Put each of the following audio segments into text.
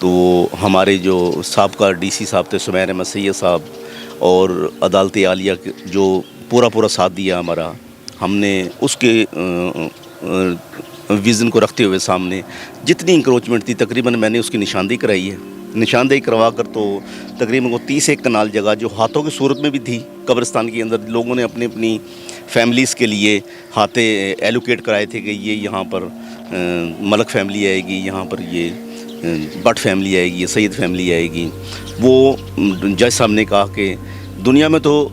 تو ہمارے جو سابقہ DC صاحب تھے سمیر احمد سید صاحب اور عدالت عالیہ جو پورا ساتھ دیا ہمارا، ہم نے اس کے ویژن کو رکھتے ہوئے سامنے جتنی انکروچمنٹ تھی تقریباً میں نے اس کی نشاندہی کرائی ہے. نشاندہی کروا کر تو تقریباً وہ 31 کنال جگہ جو ہاتھوں کی صورت میں بھی تھی قبرستان کے اندر، لوگوں نے اپنی فیملیز کے لیے ہاتھے ایلوکیٹ کرائے تھے کہ یہ یہاں پر ملک فیملی آئے گی، یہاں پر یہ بٹ فیملی آئے گی، یہ سید فیملی آئے گی. وہ جج صاحب نے کہا کہ دنیا میں تو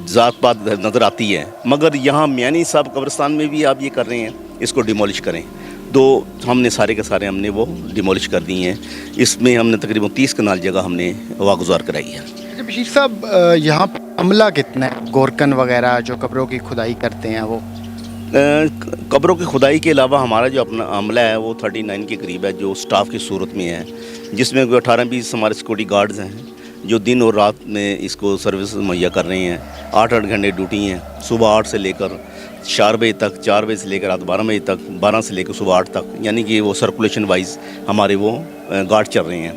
ذات پات نظر آتی ہے، مگر یہاں میانی صاحب قبرستان میں بھی آپ یہ کر رہے ہیں، اس کو ڈیمولش کریں. تو ہم نے سارے کے سارے ہم نے وہ ڈیمولش کر دی ہیں. اس میں ہم نے تقریباً 30 کنال جگہ ہم نے واگزار کرائی ہے. بشیر صاحب یہاں پہ عملہ کتنا ہے؟ گورکن وغیرہ جو قبروں کی کھدائی کرتے ہیں وہ قبروں کی کھدائی کے علاوہ ہمارا جو اپنا عملہ ہے وہ 39 کے قریب ہے جو سٹاف کی صورت میں ہے، جس میں 18-20 ہمارے سیکورٹی گارڈز ہیں جو دن اور رات میں اس کو سروس مہیا کر رہے ہیں. 8 گھنٹے ڈیوٹی ہیں، صبح 8 سے لے کر 4 بجے تک، 4 بجے سے لے کر رات 12 بجے تک، 12 سے لے کر صبح 8 تک، یعنی کہ وہ سرکولیشن وائز ہمارے وہ گارڈ چل رہے ہیں.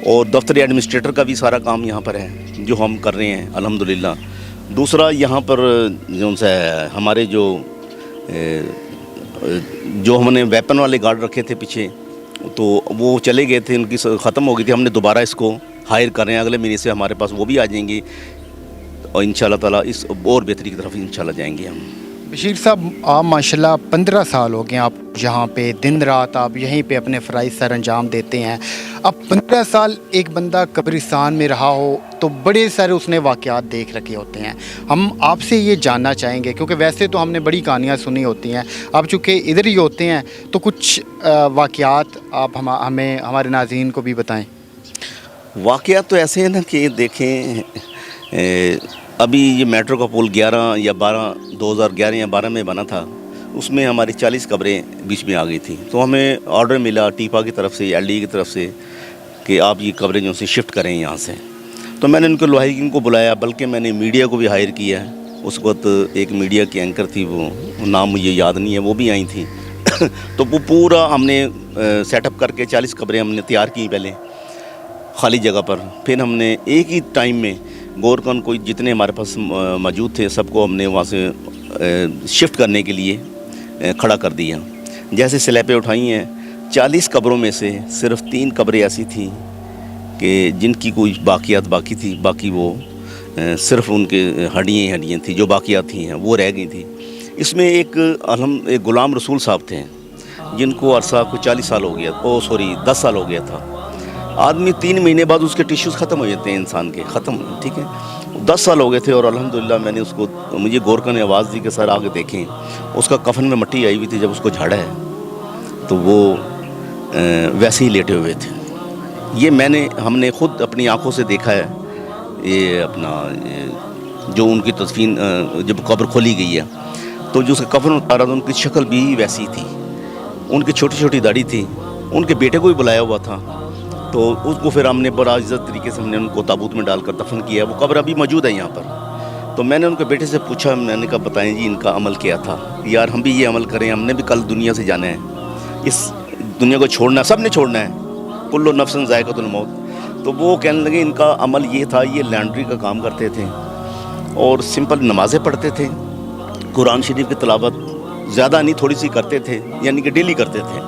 اور دفتر ایڈمنسٹریٹر کا بھی سارا کام یہاں پر ہے جو ہم کر رہے ہیں الحمدللہ. دوسرا یہاں پر جو ہمارے جو ہم نے ویپن والے گارڈ رکھے تھے پیچھے، تو وہ چلے گئے تھے، ان کی ختم ہو گئی تھی. ہم نے دوبارہ اس کو ہائر کر رہے ہیں، اگلے مہینے سے ہمارے پاس وہ بھی آ جائیں گے اور انشاءاللہ تعالیٰ اس اور بہتری کی طرف انشاءاللہ جائیں گے ہم. بشیر صاحب آپ ماشاءاللہ 15 سال ہو گئے آپ یہاں پہ، دن رات آپ یہیں پہ اپنے فرائض سر انجام دیتے ہیں. اب 15 سال ایک بندہ قبرستان میں رہا ہو تو بڑے سارے اس نے واقعات دیکھ رکھے ہوتے ہیں. ہم آپ سے یہ جاننا چاہیں گے، کیونکہ ویسے تو ہم نے بڑی کہانیاں سنی ہوتی ہیں، آپ چونکہ ادھر ہی ہوتے ہیں تو کچھ واقعات آپ ہمیں ہمارے ناظرین کو بھی بتائیں. واقعات تو ایسے ہیں نا کہ دیکھیں، ابھی یہ میٹرو کا پول 2011 یا 12 میں بنا تھا، اس میں ہماری 40 قبریں بیچ میں آ گئی تھیں. تو ہمیں آرڈر ملا ٹیپا کی طرف سے، LD کی طرف سے کہ آپ یہ قبریں جو سے شفٹ کریں یہاں سے. تو میں نے ان کو لوہائیگین کو بلایا، بلکہ میں نے میڈیا کو بھی ہائر کیا ہے. اس وقت ایک میڈیا کی اینکر تھی، وہ نام مجھے یاد نہیں ہے، وہ بھی آئی تھیں. تو وہ پورا ہم نے سیٹ اپ کر کے 40 قبریں ہم نے تیار کی پہلے خالی جگہ پر. پھر ہم نے ایک ہی ٹائم میں گورکن کو جتنے ہمارے پاس موجود تھے سب کو ہم نے وہاں سے شفٹ کرنے کے لیے کھڑا کر دیا. جیسے سلیپیں اٹھائی ہیں، 40 قبروں میں سے صرف 3 قبریں ایسی تھیں کہ جن کی کوئی باقیات باقی تھی، باقی وہ صرف ان کے ہڈیاں تھیں جو باقیات تھیں وہ رہ گئی تھیں. اس میں ایک غلام رسول صاحب تھے جن کو عرصہ کو 40 سال ہو گیا، 10 سال ہو گیا تھا. آدمی 3 مہینے بعد اس کے ٹیشوز ختم ہو جاتے ہیں انسان کے، ختم، ٹھیک ہے. 10 سال ہو گئے تھے اور الحمدللہ میں نے اس کو، مجھے گورکن نے آواز دی کہ سر آگے دیکھیں. اس کا کفن میں مٹی آئی ہوئی تھی، جب اس کو جھاڑا ہے تو وہ ویسے ہی لیٹے ہوئے تھے. یہ ہم نے خود اپنی آنکھوں سے دیکھا ہے. یہ اپنا جو ان کی تدفین جب قبر کھولی گئی ہے تو جو اس کا کفن اتارا تھا ان کی شکل بھی ویسی تھی، ان کی چھوٹی چھوٹی داڑھی تھی. ان کے بیٹے کو بھی بلایا ہوا تھا، تو اس کو پھر ہم نے بڑا عزت طریقے سے ہم نے ان کو تابوت میں ڈال کر دفن کیا. وہ قبر ابھی موجود ہے یہاں پر. تو میں نے ان کے بیٹے سے پوچھا، میں نے کہا بتائیں جی ان کا عمل کیا تھا. یار ہم بھی یہ عمل کریں، ہم نے بھی کل دنیا سے جانا ہے، اس دنیا کو چھوڑنا ہے، سب نے چھوڑنا ہے، کل نفس ذائقۃ الموت. تو وہ کہنے لگے ان کا عمل یہ تھا، یہ لانڈری کا کام کرتے تھے اور سمپل نمازیں پڑھتے تھے، قرآن شریف کی تلاوت زیادہ نہیں تھوڑی سی کرتے تھے، یعنی کہ ڈیلی کرتے تھے.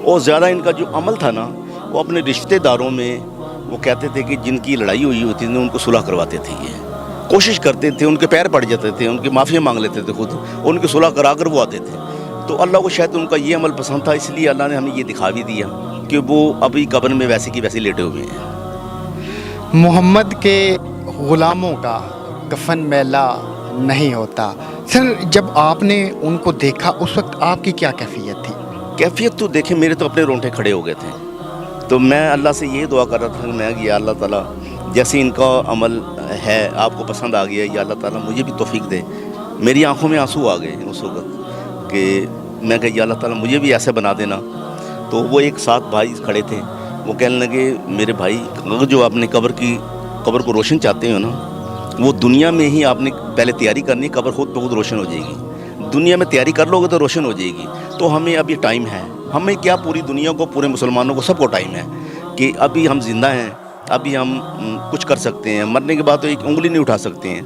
اور زیادہ ان کا جو عمل تھا نا، وہ اپنے رشتہ داروں میں وہ کہتے تھے کہ جن کی لڑائی ہوئی ہوتی تھی ان کو صلح کرواتے تھے. یہ کوشش کرتے تھے، ان کے پیر پڑ جاتے تھے، ان کی معافی مانگ لیتے تھے خود، ان کی صلح کرا کر وہ آتے تھے. تو اللہ کو شاید ان کا یہ عمل پسند تھا، اس لیے اللہ نے ہمیں یہ دکھا بھی دیا کہ وہ ابھی قبر میں ویسے کی ویسے لیٹے ہوئے ہیں. محمد کے غلاموں کا کفن میلا نہیں ہوتا. سر جب آپ نے ان کو دیکھا اس وقت آپ کی کیا کیفیت تھی؟ کیفیت تو دیکھیں، میرے تو اپنے رونٹے کھڑے ہو گئے تھے. تو میں اللہ سے یہ دعا کر رہا تھا کہ میں یا اللہ تعالیٰ جیسے ان کا عمل ہے آپ کو پسند آ گیا، یا اللہ تعالیٰ مجھے بھی توفیق دے. میری آنکھوں میں آنسو آ گئے اس وقت کہ میں کہ یا اللہ تعالیٰ مجھے بھی ایسے بنا دینا. تو وہ ایک 7 بھائی کھڑے تھے، وہ کہنے لگے میرے بھائی اگر جو آپ نے قبر کو روشن چاہتے ہو نا، وہ دنیا میں ہی آپ نے پہلے تیاری کرنی، قبر خود بخود روشن ہو جائے گی. دنیا میں تیاری کر لو گے تو روشن ہو جائے گی. تو ہمیں ابھی ٹائم ہے، ہمیں کیا پوری دنیا کو، پورے مسلمانوں کو، سب کو ٹائم ہے کہ ابھی ہم زندہ ہیں، ابھی ہم کچھ کر سکتے ہیں، مرنے کے بعد تو ایک انگلی نہیں اٹھا سکتے ہیں،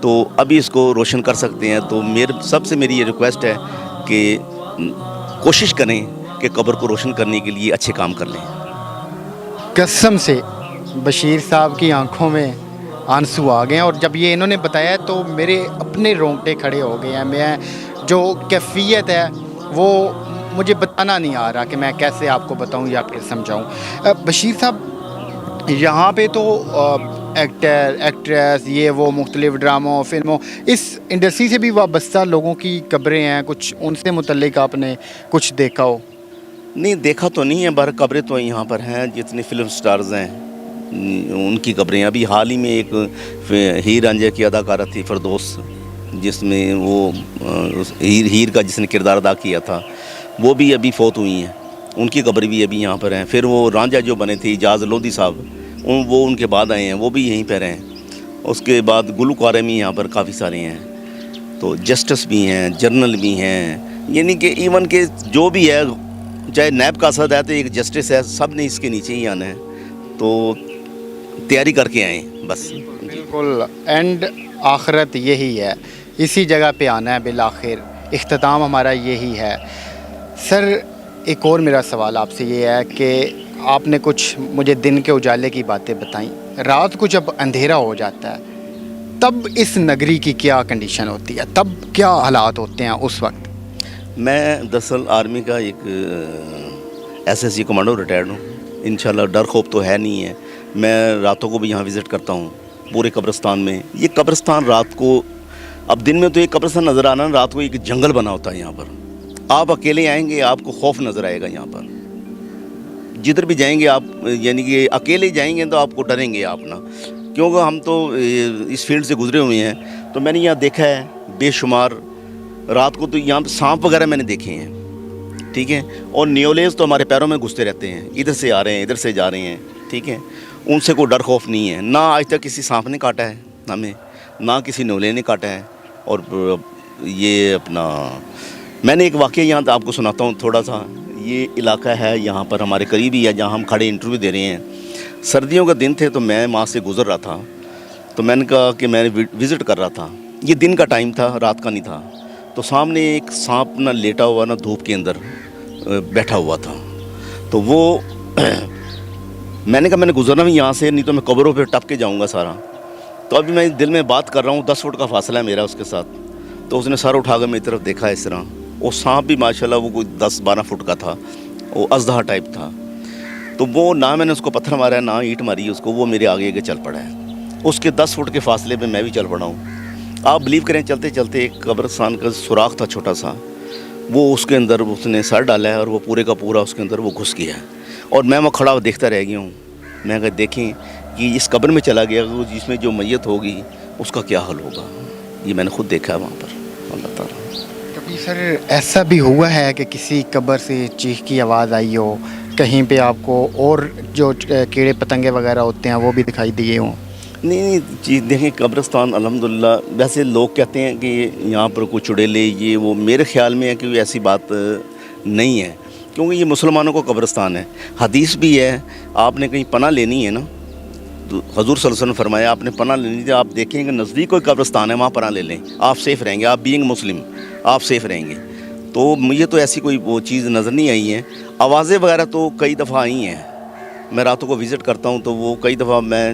تو ابھی اس کو روشن کر سکتے ہیں۔ تو سب سے میری یہ ریکویسٹ ہے کہ کوشش کریں کہ قبر کو روشن کرنے کے لیے اچھے کام کر لیں۔ قسم سے بشیر صاحب کی آنکھوں میں آنسو آ گئے ہیں، اور جب یہ انہوں نے بتایا تو میرے اپنے رونگٹے کھڑے ہو گئے ہیں۔ میں جو کیفیت ہے وہ مجھے بتانا نہیں آ رہا کہ میں کیسے آپ کو بتاؤں یا پھر سمجھاؤں۔ بشیر صاحب، یہاں پہ تو ایکٹر ایکٹریس یہ وہ مختلف ڈراموں فلموں اس انڈسٹری سے بھی وابستہ لوگوں کی قبریں ہیں، کچھ ان سے متعلق آپ نے کچھ دیکھا ہو؟ نہیں، دیکھا تو نہیں ہے، بہر قبریں تو یہاں پر ہیں، جتنے فلم سٹارز ہیں ان کی قبریں۔ ابھی حال ہی میں ایک ہیر رانجھا کی اداکارہ تھی فردوس، جس میں وہ ہیر کا جس نے کردار ادا کیا تھا، وہ بھی ابھی فوت ہوئی ہیں، ان کی قبر بھی ابھی یہاں پر ہیں۔ پھر وہ رانجھا جو بنے تھے اجاز لودھی صاحب، وہ ان کے بعد آئے ہیں، وہ بھی یہیں پر ہیں۔ اس کے بعد گلوکارے بھی یہاں پر کافی سارے ہیں، تو جسٹس بھی ہیں، جرنل بھی ہیں، یعنی کہ ایون کہ جو بھی ہے، چاہے نیب کا اسد ہے تو ایک جسٹس ہے، سب نے اس کے نیچے ہی آنا ہے، تو تیاری کر کے آئیں بس۔ بالکل، اینڈ آخرت یہی ہے، اسی جگہ پہ آنا ہے بالآخر، اختتام ہمارا یہی ہے۔ سر، ایک اور میرا سوال آپ سے یہ ہے کہ آپ نے کچھ مجھے دن کے اجالے کی باتیں بتائیں، رات کو جب اندھیرا ہو جاتا ہے تب اس نگری کی کیا کنڈیشن ہوتی ہے، تب کیا حالات ہوتے ہیں اس وقت؟ میں دراصل آرمی کا ایک SSC کمانڈو ریٹائرڈ ہوں، انشاءاللہ ڈر خوف تو ہے نہیں ہے۔ میں راتوں کو بھی یہاں وزٹ کرتا ہوں پورے قبرستان میں۔ یہ قبرستان رات کو، اب دن میں تو ایک قبرستان نظر آنا، رات کو ایک جنگل بنا ہوتا ہے یہاں پر۔ آپ اکیلے آئیں گے آپ کو خوف نظر آئے گا یہاں پر، جدھر بھی جائیں گے آپ، یعنی کہ اکیلے جائیں گے تو آپ کو ڈریں گے آپ نا، کیونکہ ہم تو اس فیلڈ سے گزرے ہوئے ہیں، تو میں نے یہاں دیکھا ہے بے شمار رات کو، تو یہاں پہ سانپ وغیرہ میں نے دیکھے ہیں، ٹھیک ہے، اور نیولیز تو ہمارے پیروں میں گھستے رہتے ہیں، ادھر سے آ رہے ہیں ادھر سے جا رہے ہیں، ٹھیک ہے، ان سے کوئی ڈر خوف نہیں ہے۔ نہ آج تک کسی سانپ نے کاٹا ہے ہمیں، نہ کسی نیولے نے کاٹا ہے۔ اور یہ اپنا میں نے ایک واقعہ یہاں آپ کو سناتا ہوں تھوڑا سا۔ یہ علاقہ ہے یہاں پر ہمارے قریب ہی ہے جہاں ہم کھڑے انٹرویو دے رہے ہیں۔ سردیوں کا دن تھے تو میں وہاں سے گزر رہا تھا، تو میں نے کہا کہ میں وزٹ کر رہا تھا، یہ دن کا ٹائم تھا، رات کا نہیں تھا، تو سامنے ایک سانپ نہ لیٹا ہوا نہ دھوپ کے اندر بیٹھا ہوا تھا، تو وہ میں نے کہا میں نے گزرنا بھی یہاں سے، نہیں تو میں قبروں پہ ٹپ کے جاؤں گا سارا۔ تو ابھی میں دل میں بات کر رہا ہوں، 10 فٹ کا فاصلہ ہے میرا اس کے ساتھ، تو اس نے سر اٹھا کر میری طرف دیکھا اس طرح، وہ سانپ بھی ماشاءاللہ وہ کوئی 10-12 فٹ کا تھا، وہ اژدہا ٹائپ تھا، تو وہ نہ میں نے اس کو پتھر مارا ہے نہ اینٹ ماری اس کو، وہ میرے آگے آگے چل پڑا ہے۔ اس کے 10 فٹ کے فاصلے پہ میں بھی چل پڑا ہوں۔ آپ بلیو کریں، چلتے چلتے ایک قبرستان کا سوراخ تھا چھوٹا سا، وہ اس کے اندر اس نے سر ڈالا ہے اور وہ پورے کا پورا اس کے اندر وہ گھس گیا ہے، اور میں وہاں کھڑا دیکھتا رہ گیا ہوں۔ میں کہا دیکھیں کہ اس قبر میں چلا گیا، جس میں جو میت ہوگی اس کا کیا حل ہوگا، یہ میں نے خود دیکھا ہے وہاں پر۔ اللہ تعالیٰ کبھی سر ایسا بھی ہوا ہے کہ کسی قبر سے چیخ کی آواز آئی ہو، کہیں پہ آپ کو اور جو کیڑے پتنگے وغیرہ ہوتے ہیں وہ بھی دکھائی دیے ہوں؟ نہیں چیز دیکھیں، قبرستان الحمدللہ، ویسے لوگ کہتے ہیں کہ یہاں پر کوئی چڑیلے یہ وہ، میرے خیال میں ہے کہ ایسی بات نہیں ہے، کیونکہ یہ مسلمانوں کا قبرستان ہے۔ حدیث بھی ہے، آپ نے کہیں پناہ لینی ہے نا، تو حضور صلی اللہ علیہ وسلم نے فرمایا آپ نے پناہ لینی تھی، آپ دیکھیں کہ نزدیک کوئی قبرستان ہے وہاں پناہ لے لیں، آپ سیف رہیں گے، آپ بینگ مسلم آپ سیف رہیں گے۔ تو مجھے تو ایسی کوئی وہ چیز نظر نہیں آئی ہے۔ آوازیں وغیرہ تو کئی دفعہ آئی ہیں، میں راتوں کو وزٹ کرتا ہوں تو وہ کئی دفعہ میں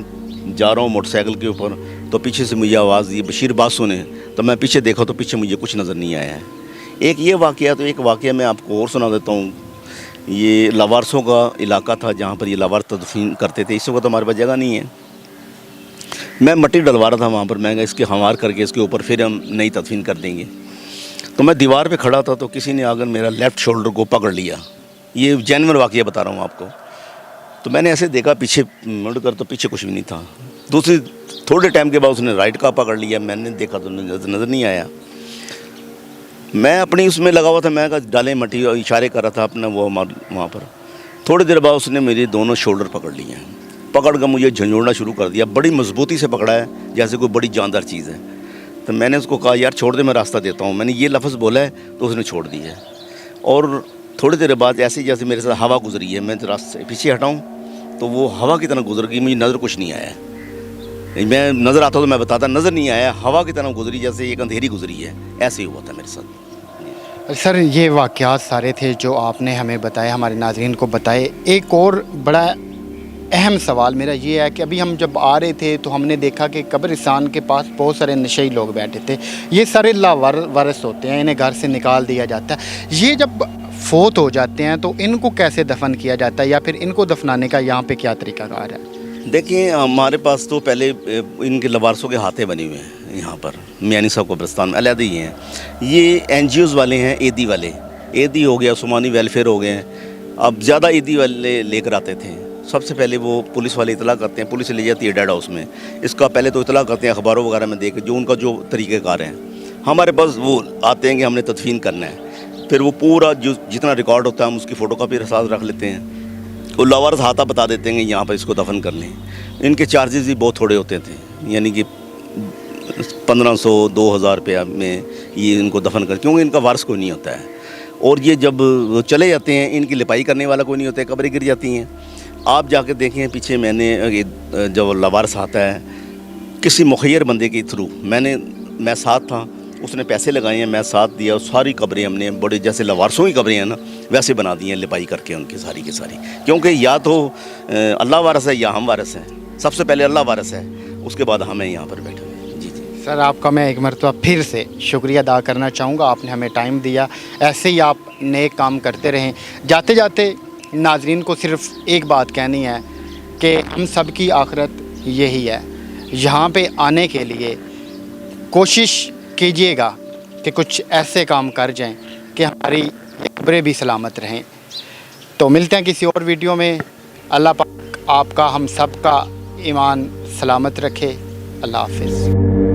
جا رہا ہوں موٹر سائیکل کے اوپر، تو پیچھے سے مجھے آواز دی بشیر بات سنیں، تو میں پیچھے دیکھا تو پیچھے مجھے کچھ نظر نہیں آیا ہے۔ ایک یہ واقعہ، تو ایک واقعہ میں آپ کو اور سنا دیتا ہوں۔ یہ لاوارسوں کا علاقہ تھا جہاں پر یہ لاوار تدفین کرتے تھے، اس وقت ہمارے پاس جگہ نہیں ہے، میں مٹی ڈلوا رہا تھا وہاں پر، میں اس کے ہموار کر کے اس کے اوپر پھر ہم نئی تدفین کر دیں گے، تو میں دیوار پہ کھڑا تھا تو کسی نے آ کر میرا لیفٹ شولڈر کو پکڑ لیا، یہ جینوئن واقعہ بتا رہا ہوں آپ کو۔ تو میں نے ایسے دیکھا پیچھے مڑ کر، تو پیچھے کچھ بھی نہیں تھا۔ دوسری تھوڑے ٹائم کے بعد اس نے رائٹ کا پکڑ لیا، میں نے دیکھا تو نظر نہیں آیا۔ میں اپنی اس میں لگا ہوا تھا، میں کہا ڈالیں مٹی، اور اشارے کر رہا تھا اپنا وہ وہاں پر۔ تھوڑی دیر بعد اس نے میرے دونوں شولڈر پکڑ لیے ہیں، پکڑ کر مجھے جھنجھوڑنا شروع کر دیا، بڑی مضبوطی سے پکڑا ہے جیسے کوئی بڑی جاندار چیز ہے۔ تو میں نے اس کو کہا یار چھوڑ دے، میں راستہ دیتا ہوں، میں نے یہ لفظ بولا ہے تو اس نے چھوڑ دیا ہے۔ اور تھوڑی دیر بعد ایسے جیسے میرے ساتھ ہوا گزری ہے، میں راستے سے پیچھے ہٹاؤں تو وہ ہوا کی طرح گزر گئی, مجھے نظر کچھ نہیں آیا. میں نظر آتا تو میں بتاتا, نظر نہیں آیا, ہوا کی طرح گزری جیسے ایک اندھیری گزری ہے, ایسے ہی ہوا تھا میرے ساتھ. سر یہ واقعات سارے تھے جو آپ نے ہمیں بتائے, ہمارے ناظرین کو بتائے. ایک اور بڑا اہم سوال میرا یہ ہے کہ ابھی ہم جب آ رہے تھے تو ہم نے دیکھا کہ قبرستان کے پاس بہت سارے نشئی لوگ بیٹھے تھے. یہ سارے لاوارث ہوتے ہیں, انہیں گھر سے نکال دیا جاتا ہے. یہ جب فوت ہو جاتے ہیں تو ان کو کیسے دفن کیا جاتا ہے, یا پھر ان کو دفنانے کا یہاں پہ کیا طریقہ کار ہے؟ دیکھیں ہمارے پاس تو پہلے ان کے لوارثوں کے ہاتھیں بنے ہوئے ہیں یہاں پر میانی صاحب قبرستان میں علیحدہ ہی ہیں. یہ این جی اوز والے ہیں, ایدی والے, ایدی ہو گیا, عثمانی ویلفیئر ہو گئے ہیں. اب زیادہ ایدی والے لے کر آتے تھے. سب سے پہلے وہ پولیس والے اطلاع کرتے ہیں, پولیس لے جاتی ہے ڈیڈ ہاؤس میں. اس کا پہلے تو اطلاع کرتے ہیں اخباروں وغیرہ میں دیکھ جو ان کا جو طریقہ کار ہیں. ہمارے پاس وہ آتے ہیں کہ ہم نے تدفین کرنا ہے, پھر وہ پورا جو جتنا ریکارڈ ہوتا ہے ہم اس کی فوٹو کاپی ساتھ رکھ لیتے ہیں. وہ لاوارث ہاتھا بتا دیتے ہیں کہ یہاں پر اس کو دفن کر لیں. ان کے چارجز بھی بہت تھوڑے ہوتے تھے, یعنی کہ 1500-2000 روپیہ میں یہ ان کو دفن کر, کیونکہ ان کا وارث کوئی نہیں ہوتا ہے. اور یہ جب چلے جاتے ہیں ان کی لپائی کرنے والا کوئی نہیں ہوتا ہے, قبریں گر جاتی ہیں. آپ جا کے دیکھیں پیچھے, میں نے جب لاوارث آتا ہے کسی مخیر بندے کے تھرو, میں ساتھ تھا, اس نے پیسے لگائے ہیں, میں ساتھ دیا, ساری قبریں ہم نے بڑے جیسے لوارثوں کی قبریں ہیں نا ویسے بنا دی ہیں, لپائی کر کے ان کی ساری کی ساری. کیونکہ یا تو اللہ وارث ہے یا ہم وارث ہیں. سب سے پہلے اللہ وارث ہے, اس کے بعد ہمیں یہاں پر بیٹھے ہوئے. جی جی سر آپ کا میں ایک مرتبہ پھر سے شکریہ ادا کرنا چاہوں گا, آپ نے ہمیں ٹائم دیا. ایسے ہی آپ نیک کام کرتے رہیں. جاتے جاتے ناظرین کو صرف ایک بات کہنی ہے کہ ہم سب کی آخرت یہی ہے. یہاں پہ آنے کے لیے کوشش کیجئے گا کہ کچھ ایسے کام کر جائیں کہ ہماری قبریں بھی سلامت رہیں. تو ملتے ہیں کسی اور ویڈیو میں. اللہ پاک آپ کا ہم سب کا ایمان سلامت رکھے. اللہ حافظ.